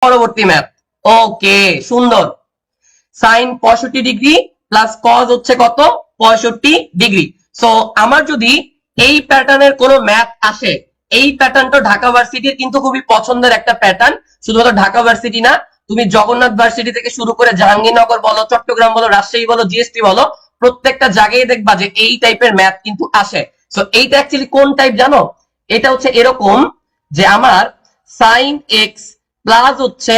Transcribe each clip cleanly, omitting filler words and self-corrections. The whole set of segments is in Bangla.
পরবর্তী ম্যাথ। ওকে, সুন্দর। সাইন 65 ডিগ্রি প্লাস কজ হচ্ছে কত? 65 ডিগ্রি। সো আমার যদি এই প্যাটার্নের কোনো ম্যাথ আসে, এই প্যাটার্নটা ঢাকা ভার্সিটির কিন্তু খুবই পছন্দের একটা প্যাটার্ন। শুধুমাত্র ঢাকা ভার্সিটি না, তুমি জগন্নাথ ভার্সিটি থেকে শুরু করে জাহাঙ্গীরনগর বলো, চট্টগ্রাম বলো, রাজশাহী বলো, জিএসটি বলো, প্রত্যেকটা জায়গায় দেখবা যে এই টাইপের ম্যাথ কিন্তু আসে। সো এইটা অ্যাকচুয়ালি কোন টাইপ জানো? এটা হচ্ছে এরকম যে আমার সাইন এক্স প্লাস হচ্ছে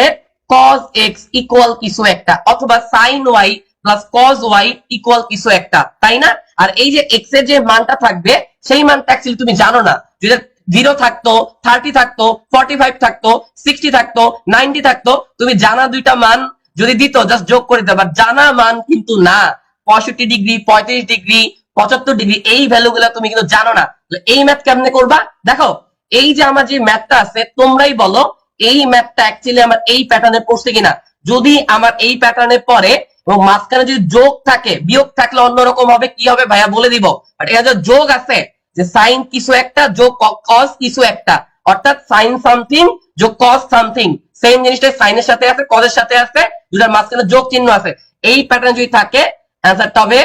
কজ এক্স ইকুয়াল কিছু একটা, অথবা sine y plus cos y equal কিছু একটা, তাই না? আর এই যে এক্স এর যে মানটা থাকবে, সেই মানটা অ্যাকচুয়ালি তুমি জানো না। যদি 0 থাকতো, 30 থাকতো, 45 থাকতো, 60 থাকতো, 90 থাকতো, তুমি জানা দুইটা মান যদি দিত, জাস্ট যোগ করে দিতে। বাট জানা মান কিন্তু না। 65 ডিগ্রি, 35 ডিগ্রি, 75 ডিগ্রি, এই ভ্যালু গুলা তুমি কিন্তু জানো না। এই ম্যাথ কেমনে করবা দেখো। এই যে আমার যে ম্যাথটা আছে, তোমরাই বলো এই ম্যাথটা অ্যাকচুয়ালি আমার এই প্যাটার্নে পড়ছে কিনা। যদি আমার এই প্যাটার্নে পড়ে এবং মাঝখানে যদি যোগ থাকে, বিয়োগ থাকলে অন্যরকম হবে। কি হবে ভাইয়া বলে দিব, বাট এটা যে যোগ আছে, যে সাইন কিছু একটা যোগ কজ কিছু একটা, অর্থাৎ সাইন সামথিং যোগ কজ সামথিং, সেম জিনিসটা সাইনের সাথে আছে, কজের সাথে আছে, দুটার মাঝখানে যোগ চিহ্ন আছে। এই প্যাটার্ন যদি থাকে, অ্যান্সারটা হবে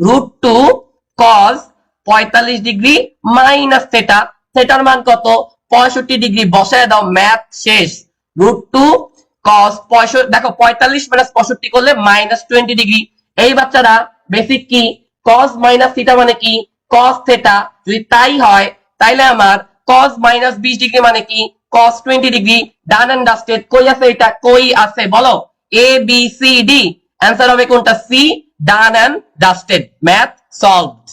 √2 কজ 45 ডিগ্রি মাইনাস থেটা। থেটার মান কত? 65 ডিগ্রি। বসায় দাও, ম্যাথ শেষ। √2 কস 65, দেখো 45 মাইনাস 65 করলে -20 ডিগ্রি। এই বাচ্চারা বেসিক কি? কস মাইনাস থিটা মানে কি? Cos theta. যদি তাই হয়, তাইলে আমার কস -20 ডিগ্রি মানে কি? Cos 20 degree. Done and dusted. কই আছে এটা? কই আছে বলো? A B C D. Answer হবে কোনটা? C, done and dusted. Math solved.